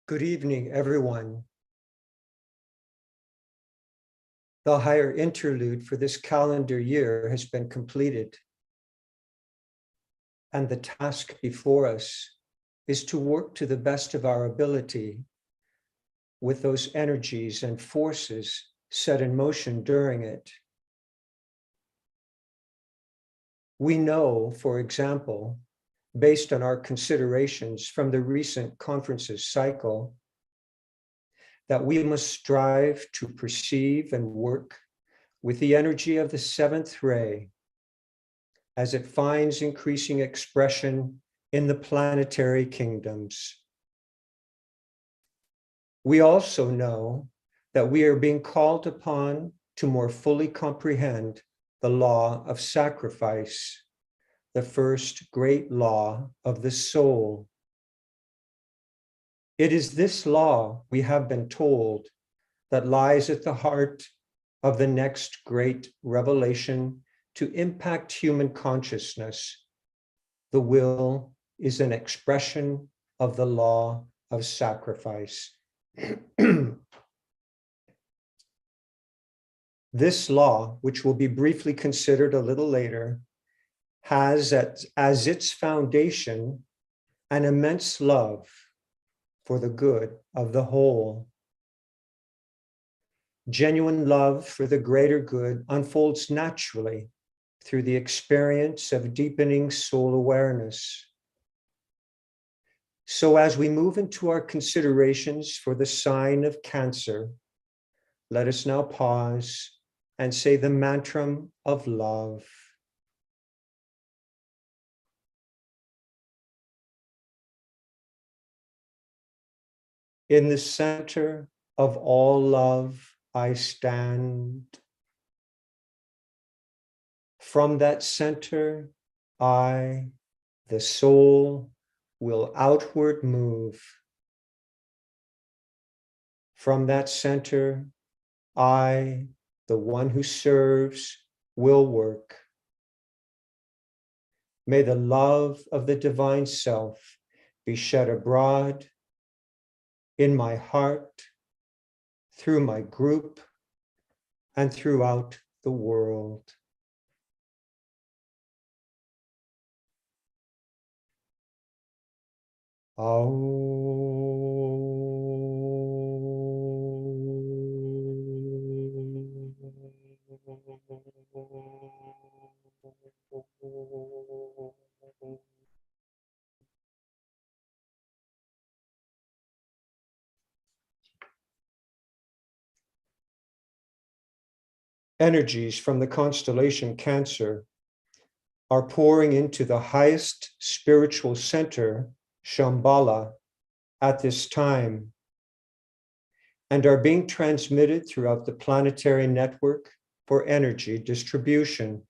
Good evening, everyone. The higher interlude for this calendar year has been completed, and the task before us is to work to the best of our ability with those energies and forces set in motion during it. We know, for example, based on our considerations from the recent conferences cycle, that we must strive to perceive and work with the energy of the seventh ray as it finds increasing expression in the planetary kingdoms. We also know that we are being called upon to more fully comprehend the law of sacrifice, the first great law of the soul. It is this law, we have been told, that lies at the heart of the next great revelation to impact human consciousness. The will is an expression of the law of sacrifice. This law, which will be briefly considered a little later, has as its foundation an immense love for the good of the whole. Genuine love for the greater good unfolds naturally through the experience of deepening soul awareness. So as we move into our considerations for the sign of Cancer, let us now pause and say the mantra of love. In the center of all love, I stand. From that center, I, the soul, will outward move. From that center, I, the one who serves, will work. May the love of the divine self be shed abroad in my heart, through my group, and throughout the world. Energies from the constellation Cancer are pouring into the highest spiritual center, Shambhala, at this time, and are being transmitted throughout the planetary network for energy distribution.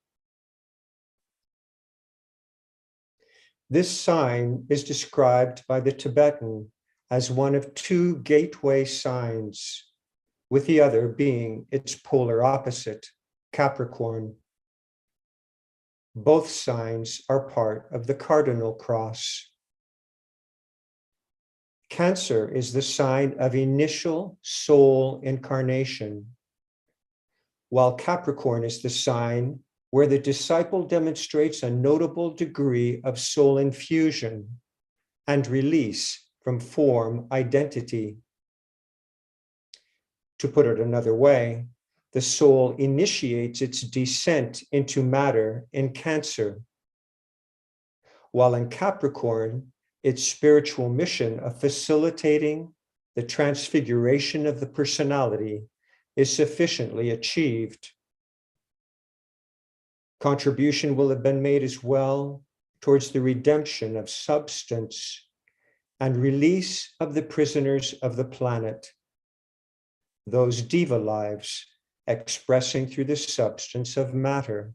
This sign is described by the Tibetan as one of two gateway signs, with the other being its polar opposite, Capricorn. Both signs are part of the cardinal cross. Cancer is the sign of initial soul incarnation, while Capricorn is the sign where the disciple demonstrates a notable degree of soul infusion and release from form identity. To put it another way, the soul initiates its descent into matter in Cancer, while in Capricorn, its spiritual mission of facilitating the transfiguration of the personality is sufficiently achieved. Contribution will have been made as well towards the redemption of substance and release of the prisoners of the planet, those diva lives expressing through the substance of matter.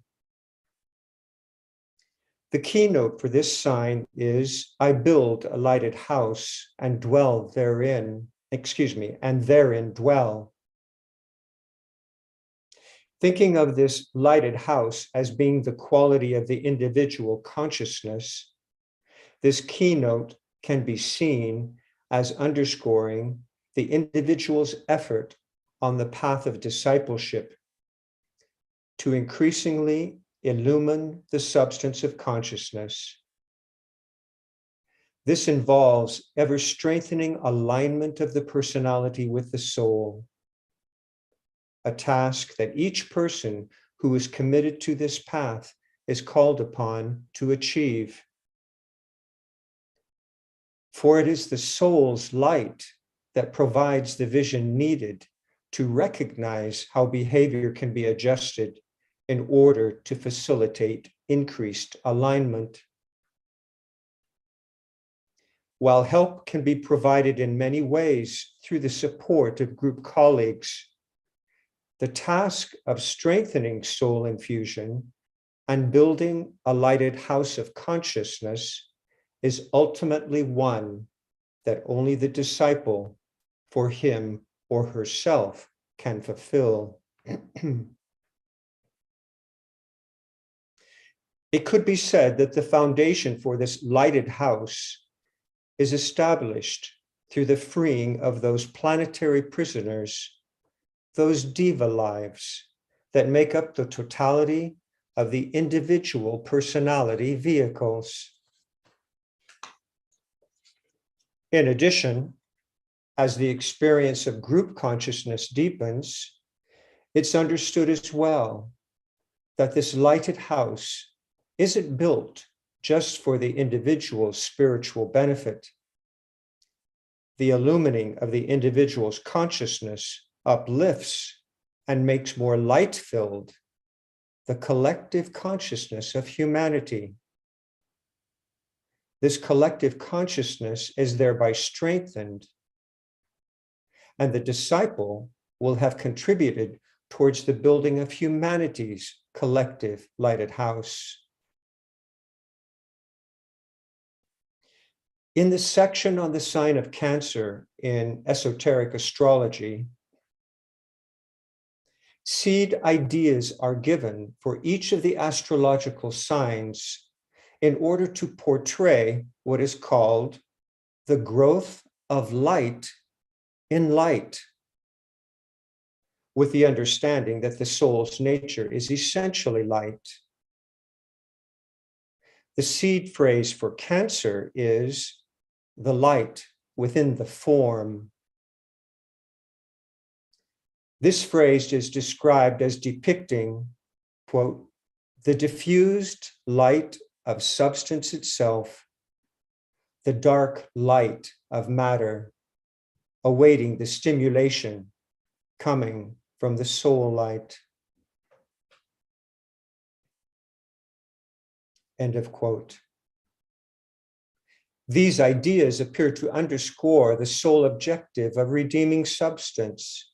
The keynote for this sign is, I build a lighted house and dwell therein, and therein dwell. Thinking of this lighted house as being the quality of the individual consciousness, this keynote can be seen as underscoring the individual's effort on the path of discipleship to increasingly illumine the substance of consciousness. This involves ever strengthening alignment of the personality with the soul, a task that each person who is committed to this path is called upon to achieve. For it is the soul's light that provides the vision needed to recognize how behavior can be adjusted in order to facilitate increased alignment. While help can be provided in many ways through the support of group colleagues, the task of strengthening soul infusion and building a lighted house of consciousness is ultimately one that only the disciple for him or herself can fulfill. It could be said that the foundation for this lighted house is established through the freeing of those planetary prisoners, those diva lives that make up the totality of the individual personality vehicles. In addition, as the experience of group consciousness deepens, it's understood as well that this lighted house isn't built just for the individual's spiritual benefit. The illumining of the individual's consciousness uplifts and makes more light-filled the collective consciousness of humanity. This collective consciousness is thereby strengthened, and the disciple will have contributed towards the building of humanity's collective lighted house. In the section on the sign of Cancer in Esoteric Astrology, seed ideas are given for each of the astrological signs in order to portray what is called the growth of light in light, with the understanding that the soul's nature is essentially light. The seed phrase for Cancer is the light within the form. This phrase is described as depicting, quote, the diffused light of substance itself, the dark light of matter, awaiting the stimulation coming from the soul light. End of quote. These ideas appear to underscore the sole objective of redeeming substance.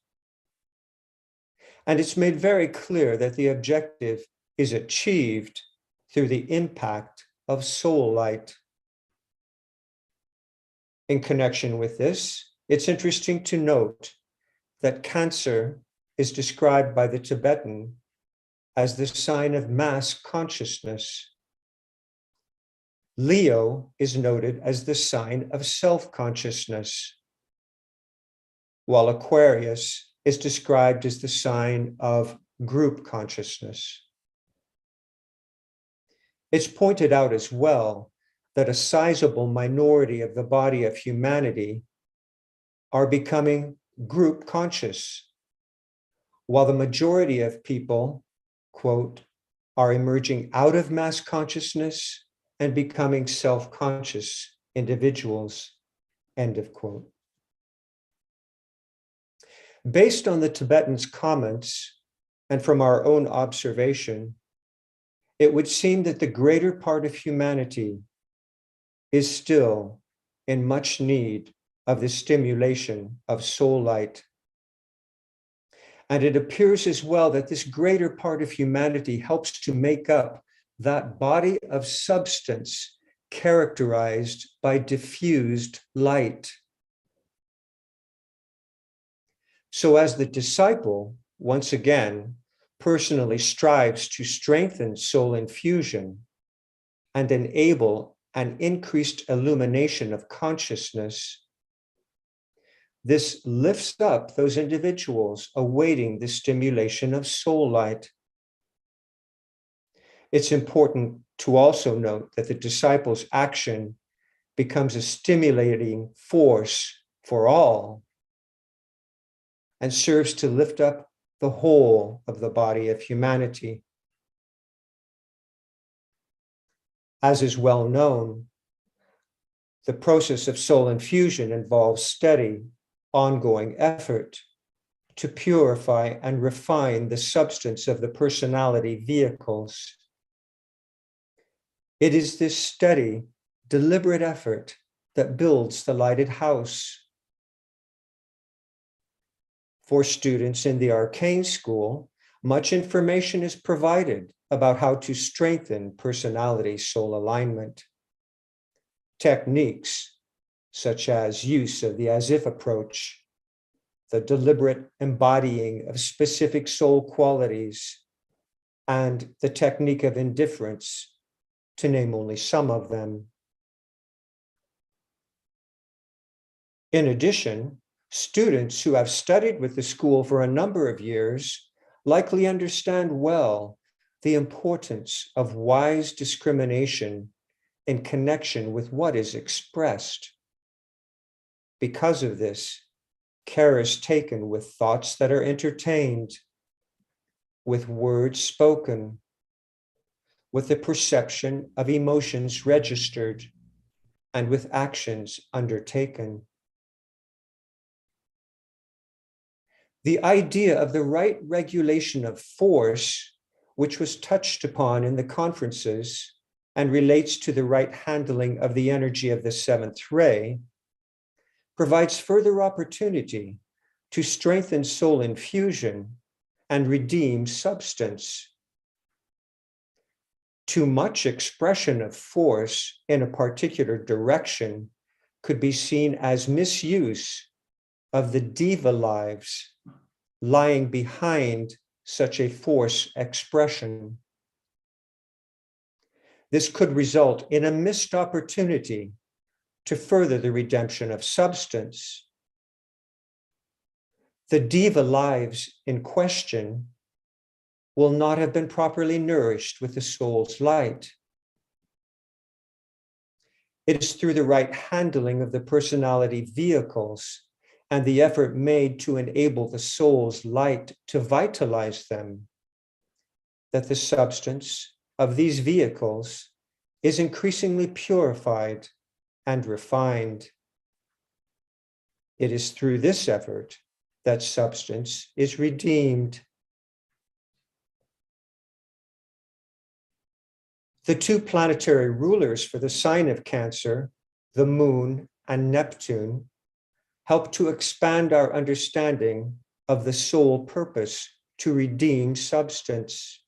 And it's made very clear that the objective is achieved through the impact of soul light. In connection with this, it's interesting to note that Cancer is described by the Tibetan as the sign of mass consciousness. Leo is noted as the sign of self-consciousness, while Aquarius is described as the sign of group consciousness. It's pointed out as well that a sizable minority of the body of humanity are becoming group conscious, while the majority of people, quote, are emerging out of mass consciousness and becoming self-conscious individuals, end of quote. Based on the Tibetan's comments and from our own observation, it would seem that the greater part of humanity is still in much need of the stimulation of soul light. And it appears as well that this greater part of humanity helps to make up that body of substance characterized by diffused light. So as the disciple, once again, personally strives to strengthen soul infusion and enable an increased illumination of consciousness, This lifts up those individuals awaiting the stimulation of soul light. It's important to also note that the disciple's action becomes a stimulating force for all and serves to lift up the whole of the body of humanity. As is well known, the process of soul infusion involves steady, ongoing effort to purify and refine the substance of the personality vehicles. It is this steady, deliberate effort that builds the lighted house. For students in the arcane school, much information is provided about how to strengthen personality soul alignment. Techniques such as use of the as if approach, the deliberate embodying of specific soul qualities, and the technique of indifference, to name only some of them. In addition, students who have studied with the school for a number of years likely understand well the importance of wise discrimination in connection with what is expressed. Because of this, care is taken with thoughts that are entertained, with words spoken, with the perception of emotions registered, and with actions undertaken. The idea of the right regulation of force, which was touched upon in the conferences and relates to the right handling of the energy of the seventh ray, provides further opportunity to strengthen soul infusion and redeem substance. Too much expression of force in a particular direction could be seen as misuse of the diva lives lying behind such a force expression. This could result in a missed opportunity to further the redemption of substance. The diva lives in question will not have been properly nourished with the soul's light. It is through the right handling of the personality vehicles and the effort made to enable the soul's light to vitalize them that the substance of these vehicles is increasingly purified and refined. It is through this effort that substance is redeemed. The two planetary rulers for the sign of Cancer, the Moon and Neptune, help to expand our understanding of the soul purpose to redeem substance.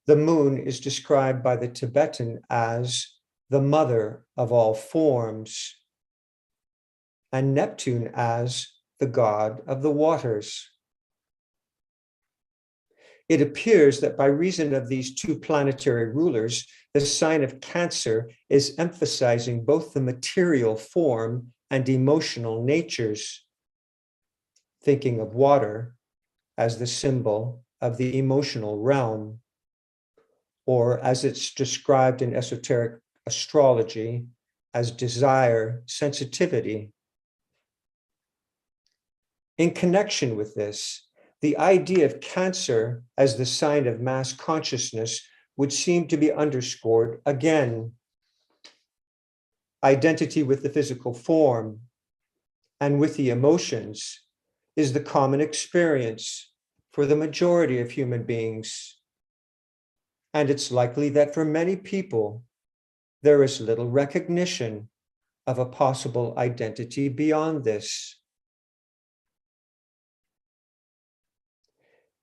The Moon is described by the Tibetan as the mother of all forms, and Neptune as the god of the waters. It appears that by reason of these two planetary rulers, the sign of Cancer is emphasizing both the material form and emotional natures, thinking of water as the symbol of the emotional realm, or as it's described in esoteric astrology as desire, sensitivity. In connection with this, the idea of Cancer as the sign of mass consciousness would seem to be underscored again. Identity with the physical form and with the emotions is the common experience for the majority of human beings. And it's likely that for many people, there is little recognition of a possible identity beyond this.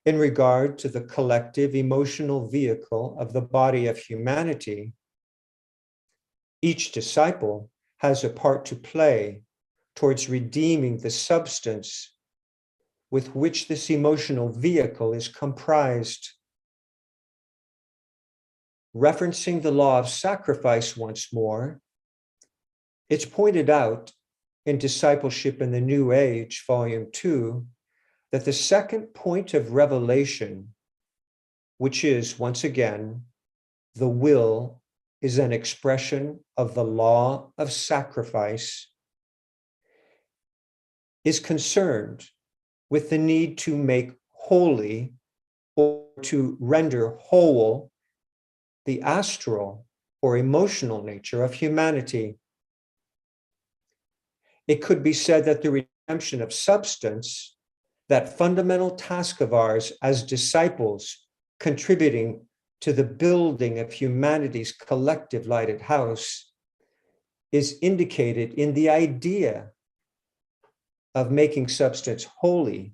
In regard to the collective emotional vehicle of the body of humanity, each disciple has a part to play towards redeeming the substance with which this emotional vehicle is comprised. Referencing the law of sacrifice once more, it's pointed out in Discipleship in the New Age, Volume 2, that the second point of revelation, which is, once again, the will, is an expression of the law of sacrifice, is concerned with the need to make holy or to render whole the astral or emotional nature of humanity. It could be said that the redemption of substance, that fundamental task of ours as disciples, contributing to the building of humanity's collective lighted house, is indicated in the idea of making substance holy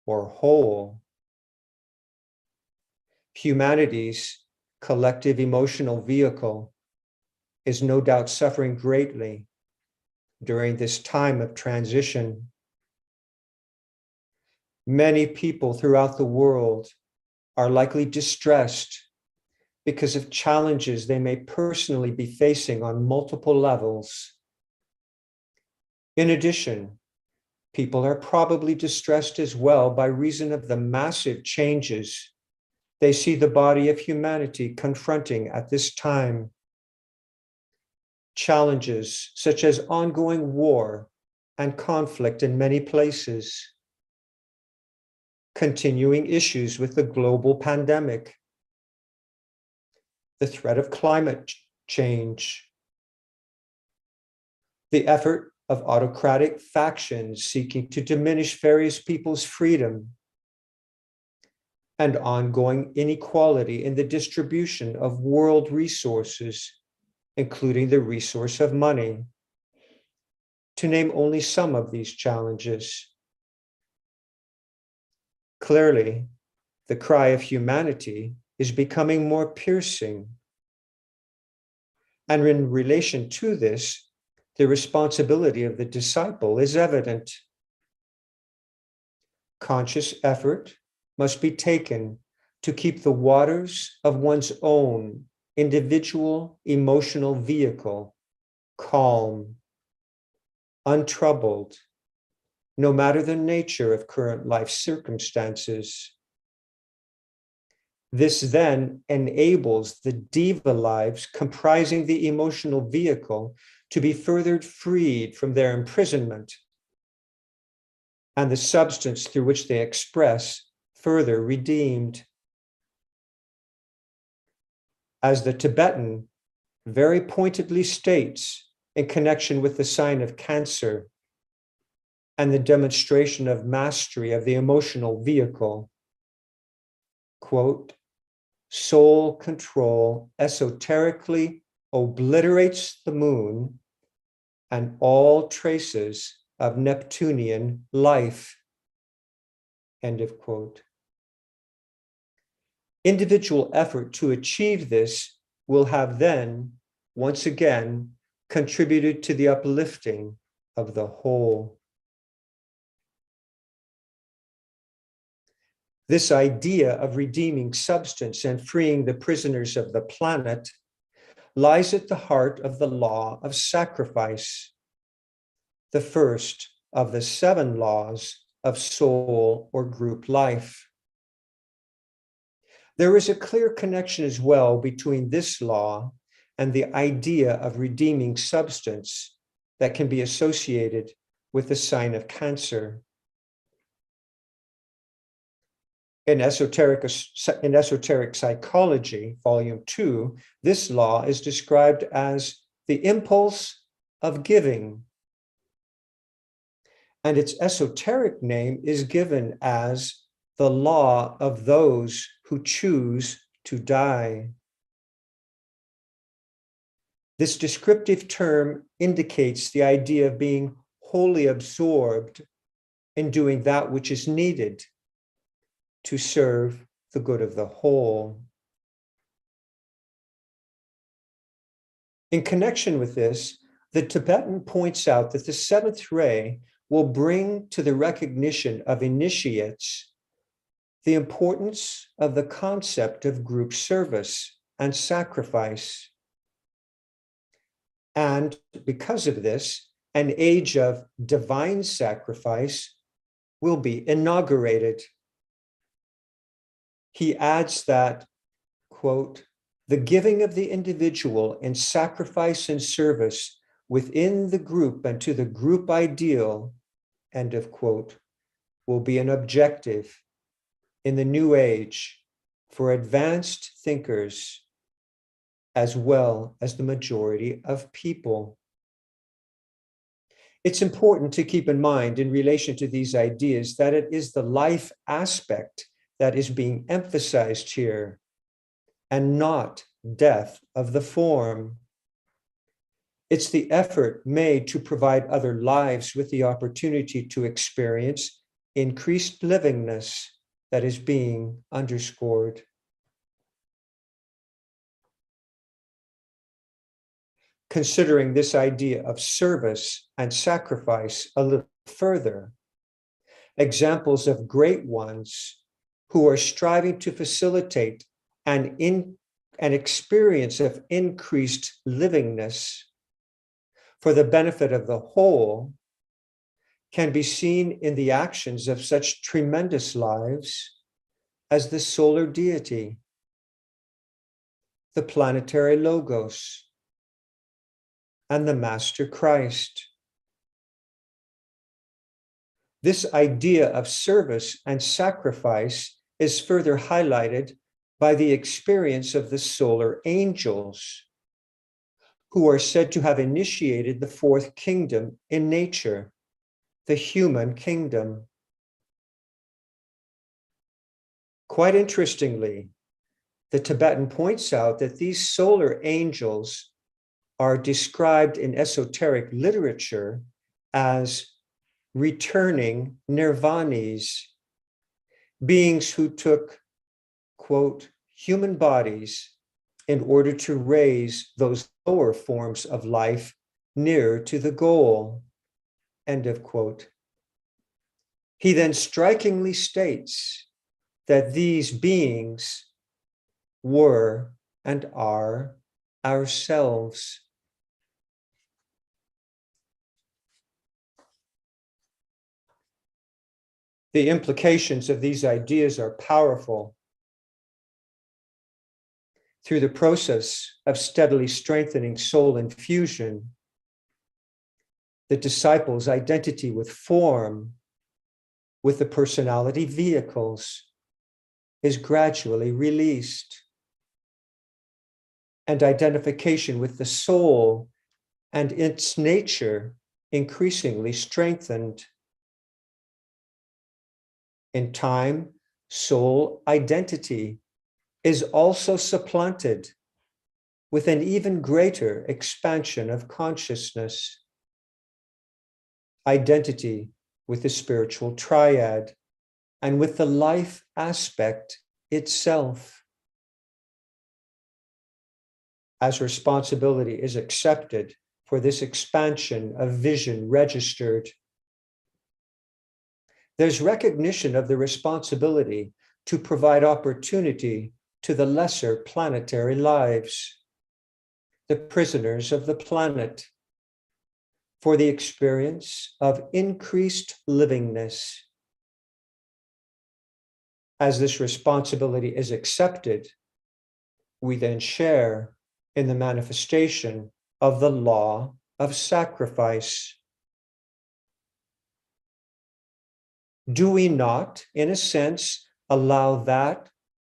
or whole. Humanity's collective emotional vehicle is no doubt suffering greatly during this time of transition. Many people throughout the world are likely distressed because of challenges they may personally be facing on multiple levels. In addition, people are probably distressed as well by reason of the massive changes they see the body of humanity confronting at this time. Challenges such as ongoing war and conflict in many places, continuing issues with the global pandemic, the threat of climate change, the effort of autocratic factions seeking to diminish various people's freedom, and ongoing inequality in the distribution of world resources, including the resource of money, to name only some of these challenges. Clearly, the cry of humanity is becoming more piercing. And in relation to this, the responsibility of the disciple is evident. Conscious effort must be taken to keep the waters of one's own individual emotional vehicle calm, untroubled, no matter the nature of current life circumstances. This then enables the diva lives comprising the emotional vehicle to be further freed from their imprisonment, and the substance through which they express further redeemed. As the Tibetan very pointedly states in connection with the sign of Cancer and the demonstration of mastery of the emotional vehicle, quote, soul control esoterically obliterates the moon and all traces of Neptunian life, end of quote. Individual effort to achieve this will have then, once again, contributed to the uplifting of the whole. This idea of redeeming substance and freeing the prisoners of the planet lies at the heart of the law of sacrifice, the first of the 7 laws of soul or group life. There is a clear connection as well between this law and the idea of redeeming substance that can be associated with the sign of Cancer. In Esoteric Psychology, Volume 2, this law is described as the impulse of giving. And its esoteric name is given as the law of those who choose to die. This descriptive term indicates the idea of being wholly absorbed in doing that which is needed to serve the good of the whole. In connection with this, the Tibetan points out that the 7th ray will bring to the recognition of initiates the importance of the concept of group service and sacrifice. And because of this, an age of divine sacrifice will be inaugurated. He adds that, quote, the giving of the individual in sacrifice and service within the group and to the group ideal, end of quote, will be an objective in the new age for advanced thinkers as well as the majority of people. It's important to keep in mind in relation to these ideas that it is the life aspect that is being emphasized here and not death of the form. It's the effort made to provide other lives with the opportunity to experience increased livingness that is being underscored. Considering this idea of service and sacrifice a little further, examples of great ones who are striving to facilitate an experience of increased livingness for the benefit of the whole can be seen in the actions of such tremendous lives as the solar deity, the planetary logos, and the Master Christ. This idea of service and sacrifice is further highlighted by the experience of the solar angels, who are said to have initiated the fourth kingdom in nature, the human kingdom. Quite interestingly, the Tibetan points out that these solar angels are described in esoteric literature as returning nirvanis, beings who took, quote, human bodies in order to raise those lower forms of life nearer to the goal, end of quote. He then strikingly states that these beings were and are ourselves. The implications of these ideas are powerful. Through the process of steadily strengthening soul infusion, the disciple's identity with form, with the personality vehicles, is gradually released, and identification with the soul and its nature increasingly strengthened. In time, soul identity is also supplanted with an even greater expansion of consciousness. Identity with the spiritual triad and with the life aspect itself. As responsibility is accepted for this expansion of vision registered, there's recognition of the responsibility to provide opportunity to the lesser planetary lives, the prisoners of the planet, for the experience of increased livingness. As this responsibility is accepted, we then share in the manifestation of the law of sacrifice. Do we not, in a sense, allow that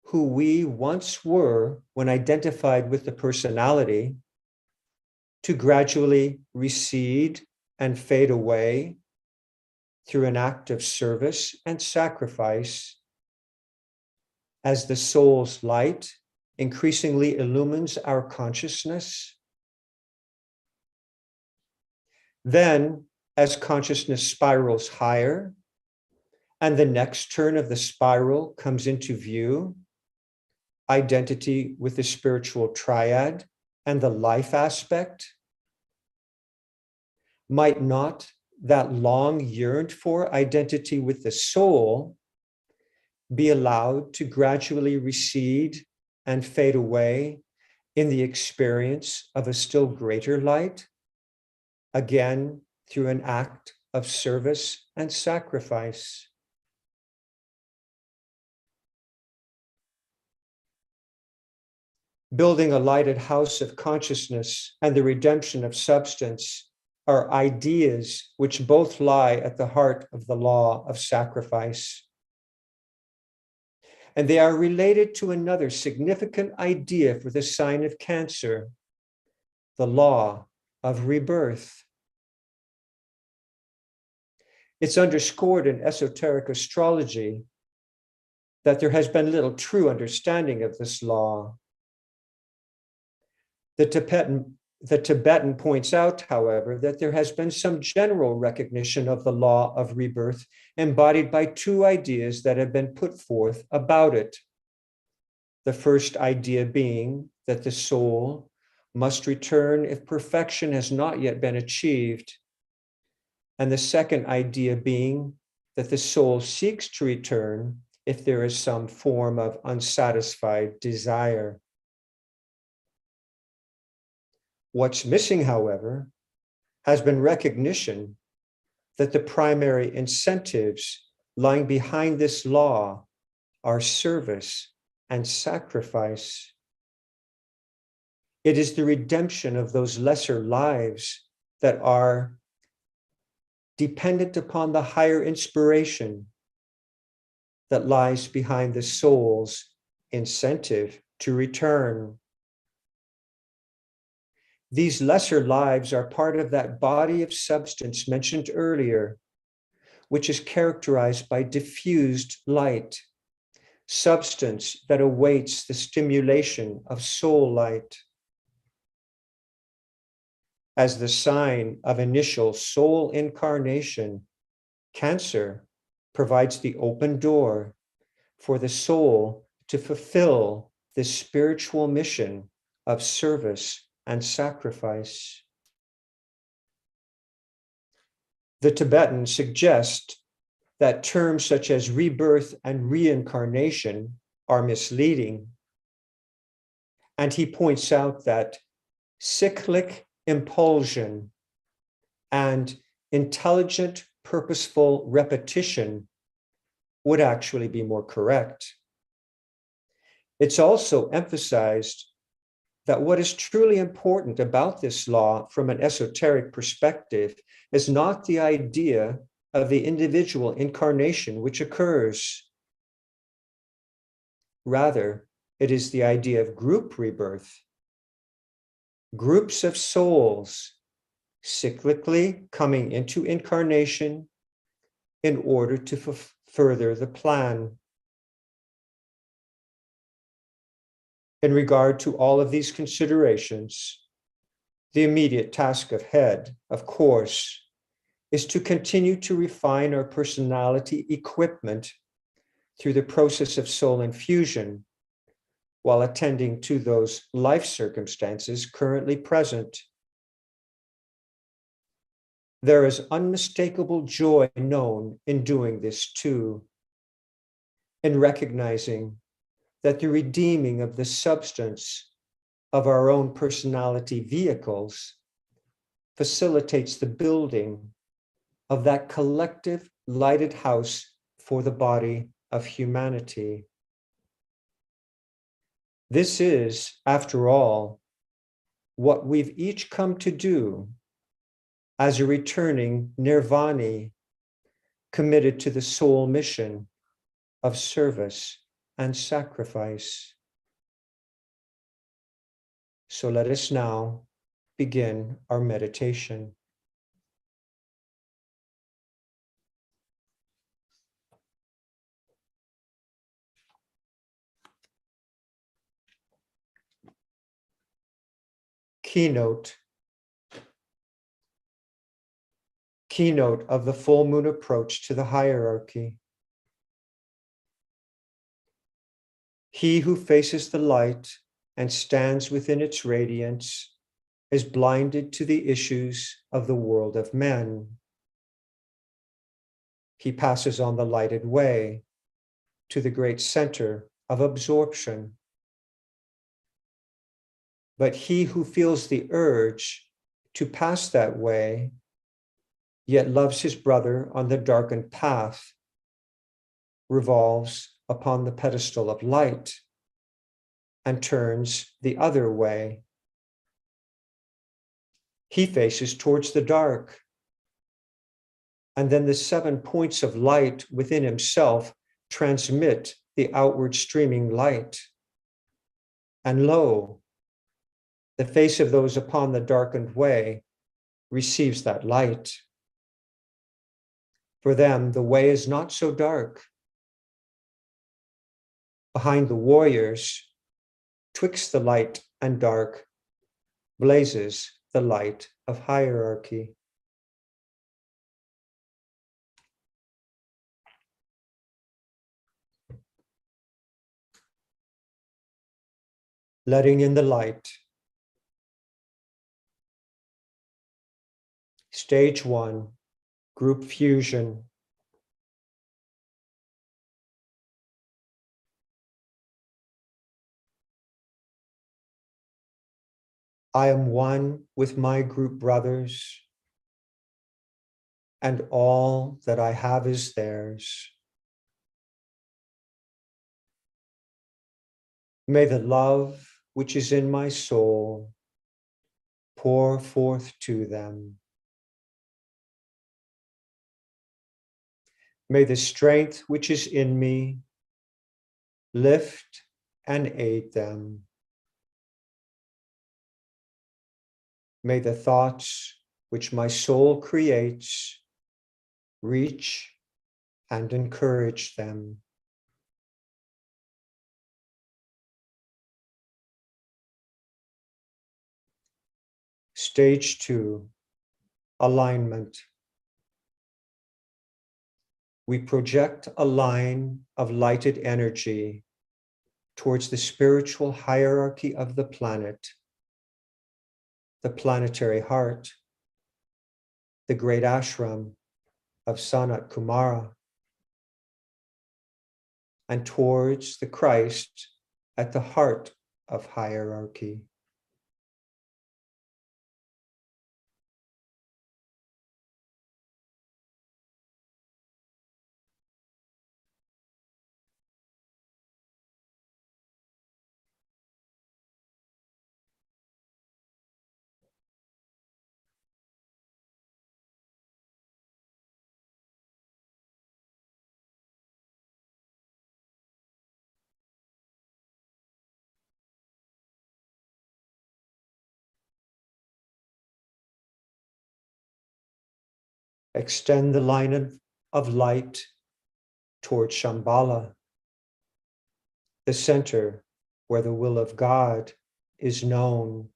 who we once were when identified with the personality to gradually recede and fade away through an act of service and sacrifice as the soul's light increasingly illumines our consciousness? Then, as consciousness spirals higher, and the next turn of the spiral comes into view, identity with the spiritual triad and the life aspect, might not that long yearned for identity with the soul be allowed to gradually recede and fade away in the experience of a still greater light, again through an act of service and sacrifice. Building a lighted house of consciousness and the redemption of substance are ideas which both lie at the heart of the law of sacrifice. And they are related to another significant idea for the sign of Cancer, the law of rebirth. It's underscored in esoteric astrology that there has been little true understanding of this law. The Tibetan points out, however, that there has been some general recognition of the law of rebirth embodied by two ideas that have been put forth about it. The first idea being that the soul must return if perfection has not yet been achieved. And the second idea being that the soul seeks to return if there is some form of unsatisfied desire. What's missing, however, has been recognition that the primary incentives lying behind this law are service and sacrifice. It is the redemption of those lesser lives that are dependent upon the higher inspiration that lies behind the soul's incentive to return. These lesser lives are part of that body of substance mentioned earlier, which is characterized by diffused light, substance that awaits the stimulation of soul light. As the sign of initial soul incarnation, Cancer provides the open door for the soul to fulfill this spiritual mission of service and sacrifice. The Tibetans suggest that terms such as rebirth and reincarnation are misleading. And he points out that cyclic impulsion and intelligent, purposeful repetition would actually be more correct. It's also emphasized that what is truly important about this law from an esoteric perspective is not the idea of the individual incarnation which occurs. Rather, it is the idea of group rebirth. Groups of souls cyclically coming into incarnation in order to further the plan. In regard to all of these considerations, the immediate task ahead, of course, is to continue to refine our personality equipment through the process of soul infusion, while attending to those life circumstances currently present. There is unmistakable joy known in doing this too, in recognizing that the redeeming of the substance of our own personality vehicles facilitates the building of that collective lighted house for the body of humanity. This is, after all, what we've each come to do as a returning nirvani committed to the soul mission of service and sacrifice. So let us now begin our meditation. Keynote of the full moon approach to the hierarchy. He who faces the light and stands within its radiance is blinded to the issues of the world of men. He passes on the lighted way to the great center of absorption. But he who feels the urge to pass that way yet loves his brother on the darkened path, revolves upon the pedestal of light, and turns the other way. He faces towards the dark, and then the 7 points of light within himself transmit the outward streaming light. And lo, the face of those upon the darkened way receives that light. For them, the way is not so dark. Behind the warriors, twixt the light and dark, blazes the light of hierarchy. Letting in the light. Stage 1, group fusion. I am one with my group brothers, and all that I have is theirs. May the love which is in my soul pour forth to them. May the strength which is in me lift and aid them. May the thoughts which my soul creates reach and encourage them. Stage 2, alignment. We project a line of lighted energy towards the spiritual hierarchy of the planet, the planetary heart, the great ashram of Sanat Kumara, and towards the Christ at the heart of hierarchy. Extend the line of light towards Shambhala, the center where the will of God is known.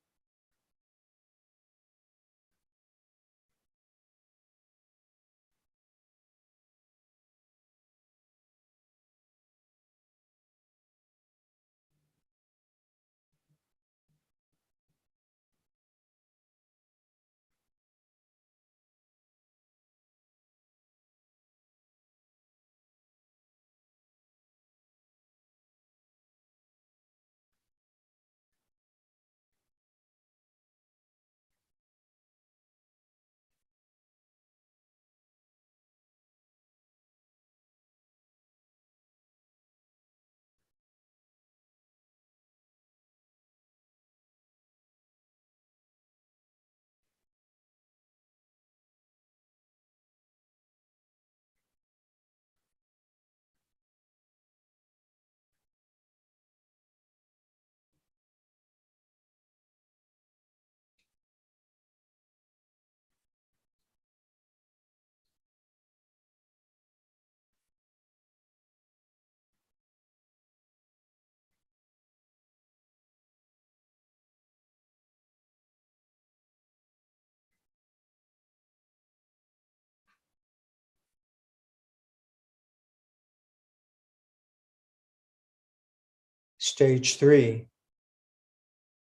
Stage 3,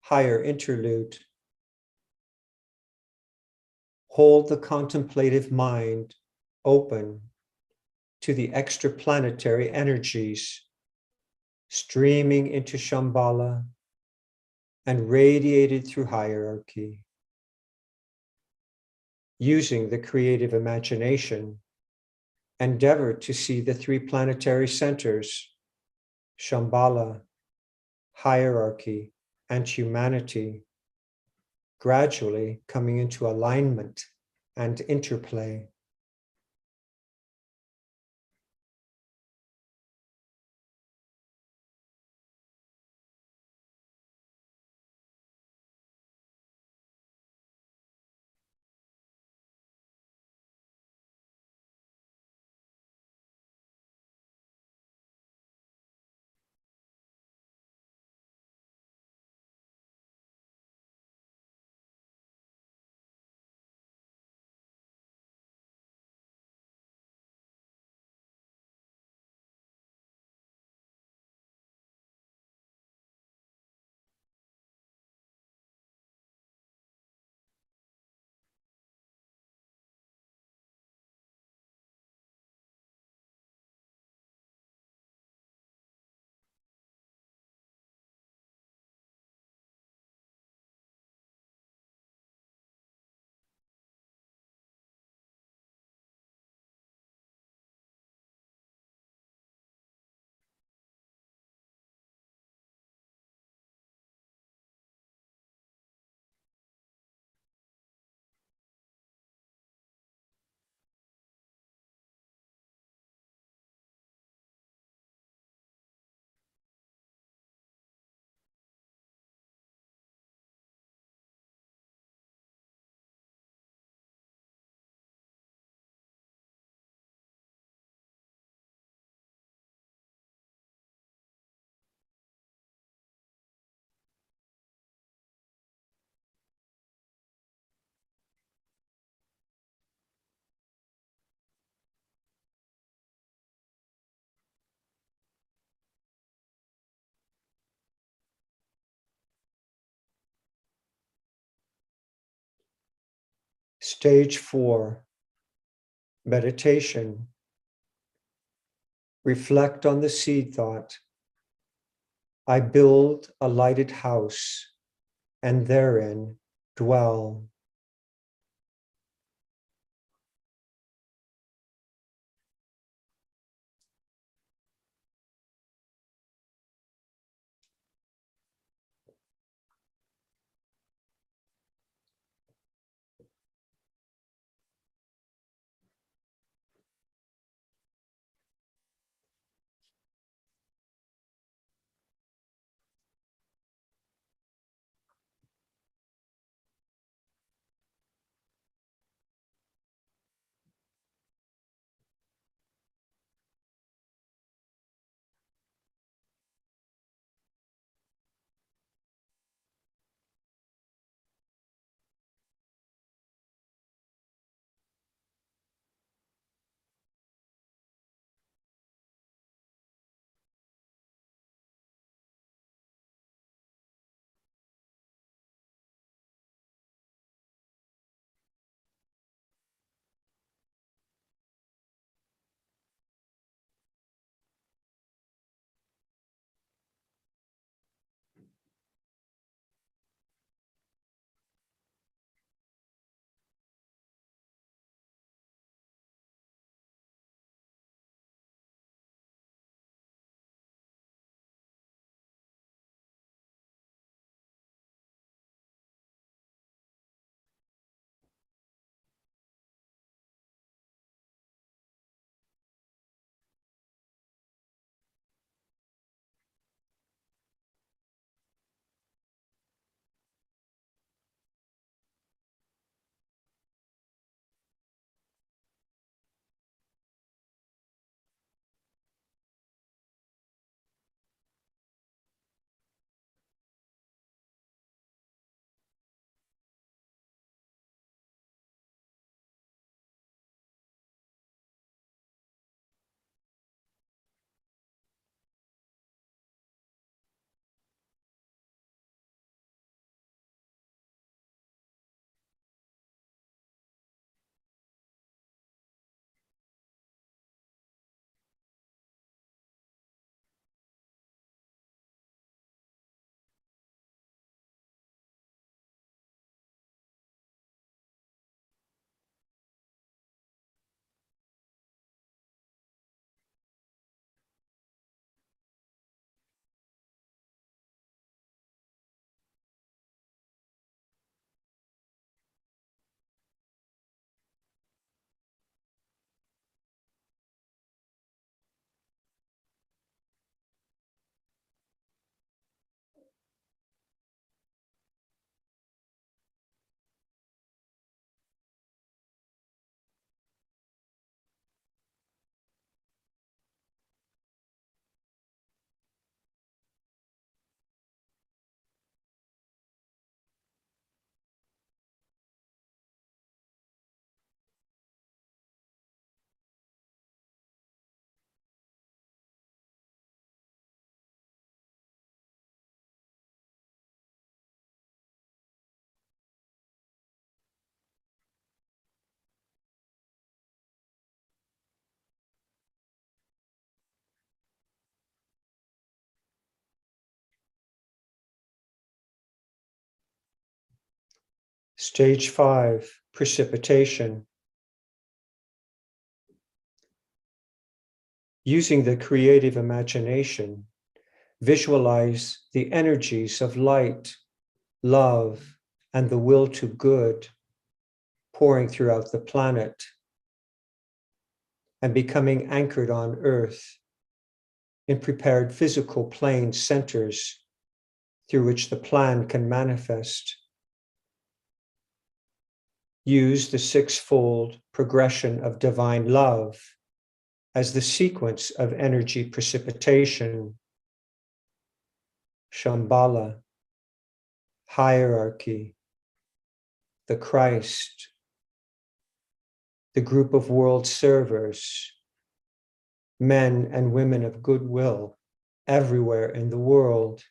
higher interlude. Hold the contemplative mind open to the extraplanetary energies streaming into Shambhala and radiated through hierarchy. using the creative imagination, endeavor to see the three planetary centers, Shambhala, hierarchy, and humanity, gradually coming into alignment and interplay. Stage 4, meditation. Reflect on the seed thought. I build a lighted house and therein dwell. Stage 5, precipitation. Using the creative imagination, visualize the energies of light, love, and the will to good pouring throughout the planet and becoming anchored on Earth in prepared physical plane centers through which the plan can manifest. Use the sixfold progression of divine love as the sequence of energy precipitation, Shambhala, hierarchy, the Christ, the group of world servers, men and women of goodwill everywhere in the world,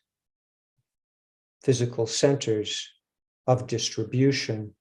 physical centers of distribution.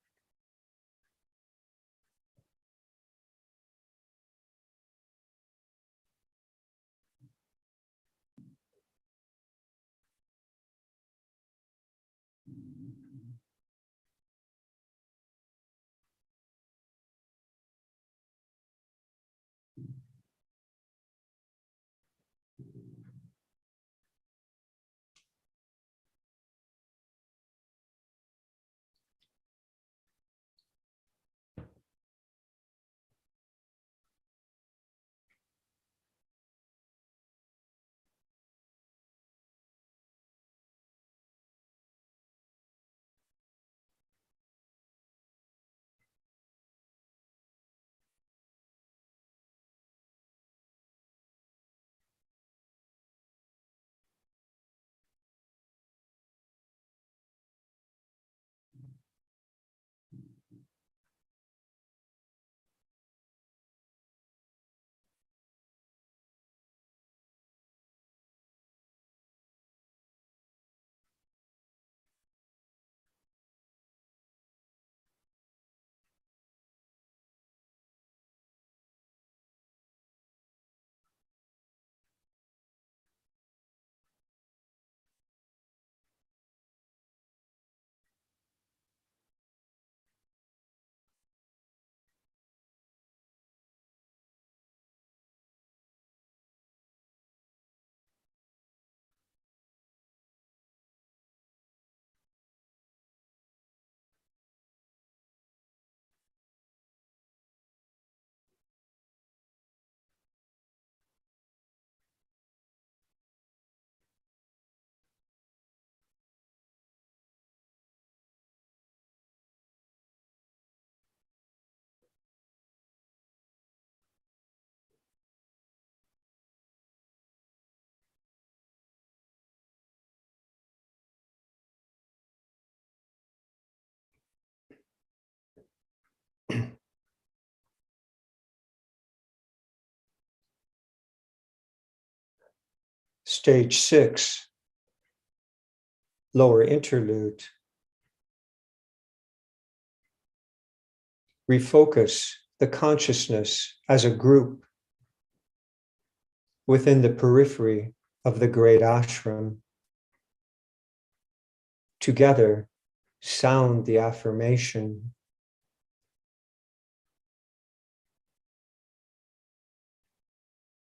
Stage 6, lower interlude. Refocus the consciousness as a group within the periphery of the great ashram. Together, sound the affirmation.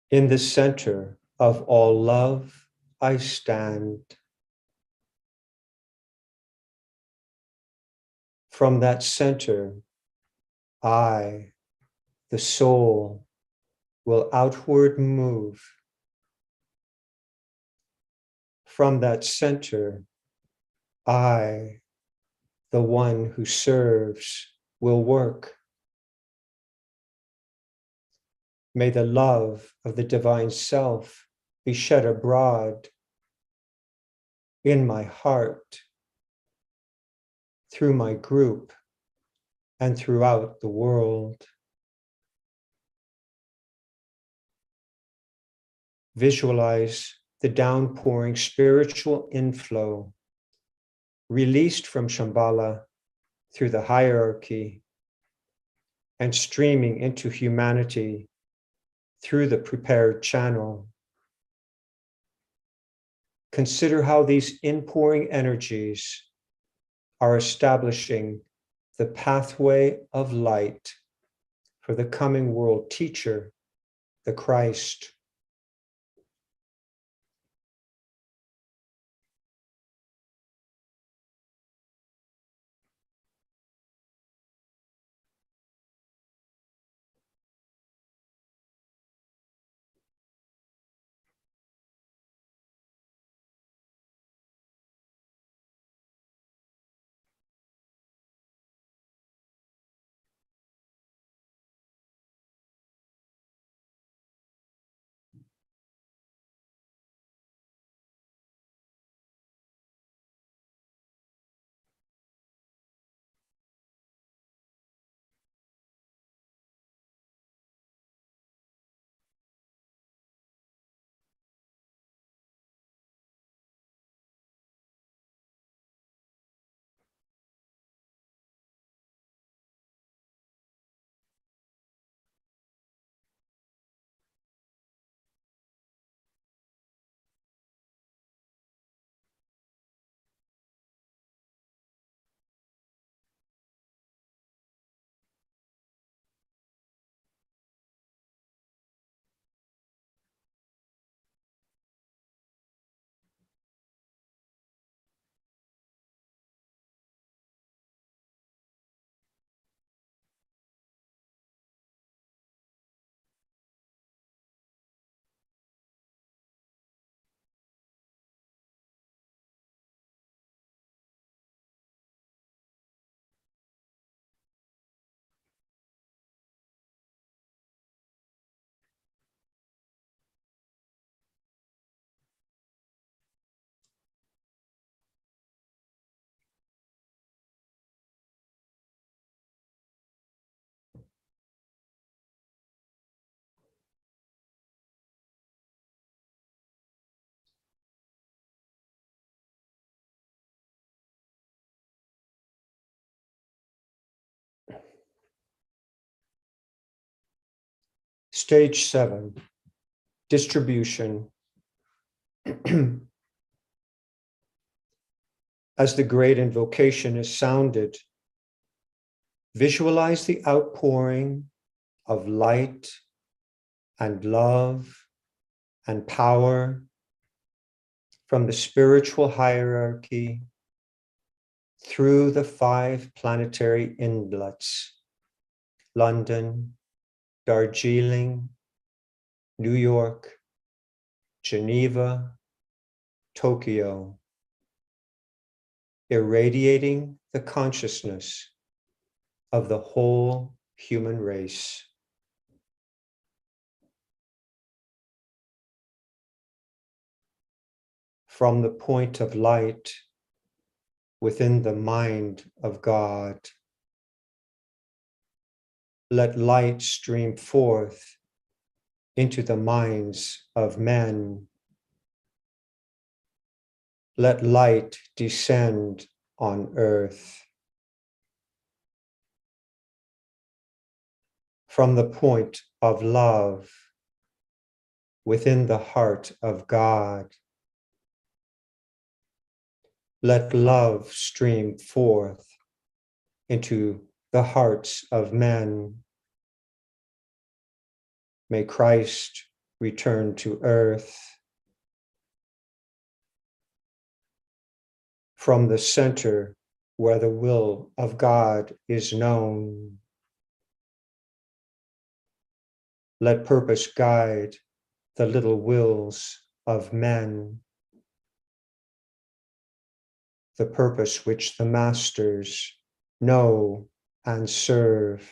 In the center of all love, I stand. From that center, I, the soul, will outward move. From that center, I, the one who serves, will work. May the love of the divine self be shed abroad in my heart, through my group, and throughout the world. Visualize the downpouring spiritual inflow released from Shambhala through the hierarchy and streaming into humanity through the prepared channel. Consider how these inpouring energies are establishing the pathway of light for the coming world teacher, the Christ. Stage 7, distribution. As the great invocation is sounded, visualize the outpouring of light and love and power from the spiritual hierarchy through the 5 planetary inlets: London, Darjeeling, New York, Geneva, Tokyo, irradiating the consciousness of the whole human race. From the point of light within the mind of God, let light stream forth into the minds of men. Let light descend on earth. From the point of love within the heart of God, let love stream forth into the hearts of men. May Christ return to earth. From the center where the will of God is known, let purpose guide the little wills of men, the purpose which the masters know and serve.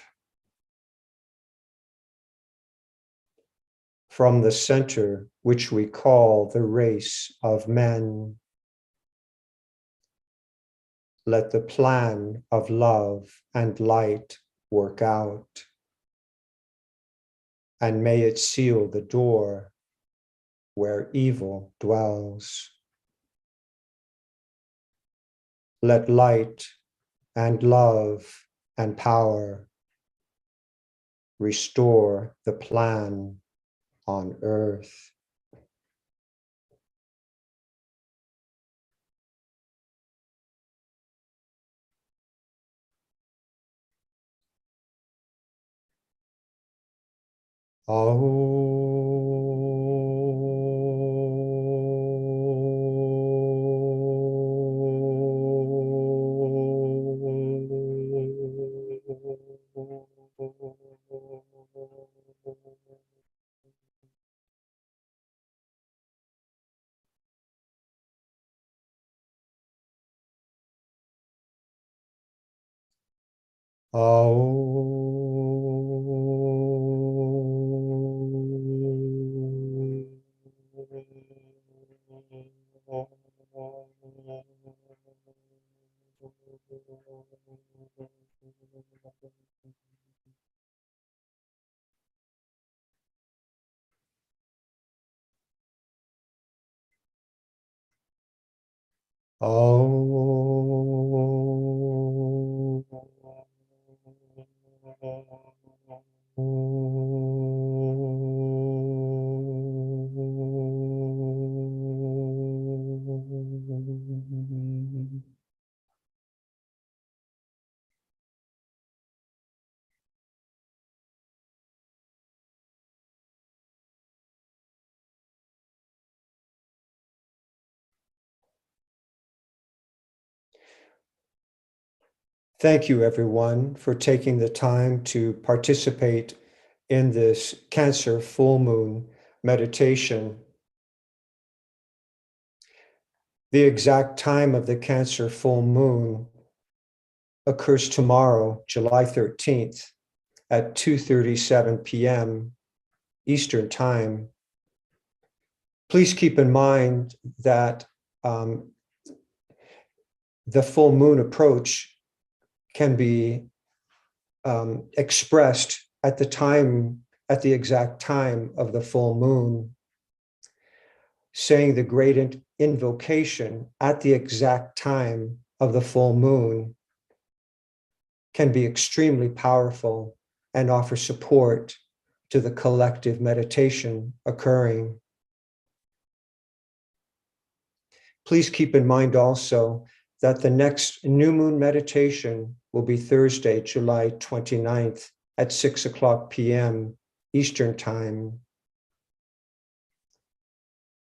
From the center which we call the race of men, let the plan of love and light work out, and may it seal the door where evil dwells. Let light and love and power restore the plan on earth. Thank you, everyone, for taking the time to participate in this Cancer full moon meditation. The exact time of the Cancer full moon occurs tomorrow, July 13th, at 2:37 p.m. Eastern Time. Please keep in mind that the full moon approach can be expressed at the exact time of the full moon. Saying the great invocation at the exact time of the full moon can be extremely powerful and offer support to the collective meditation occurring. Please keep in mind also that the next new moon meditation will be Thursday, July 29th at 6:00 p.m. Eastern Time.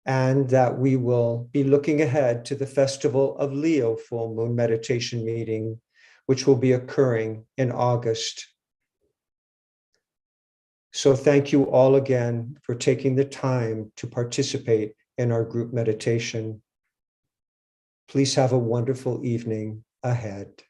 And that we will be looking ahead to the Festival of Leo full moon meditation meeting, which will be occurring in August. So thank you all again for taking the time to participate in our group meditation. Please have a wonderful evening ahead.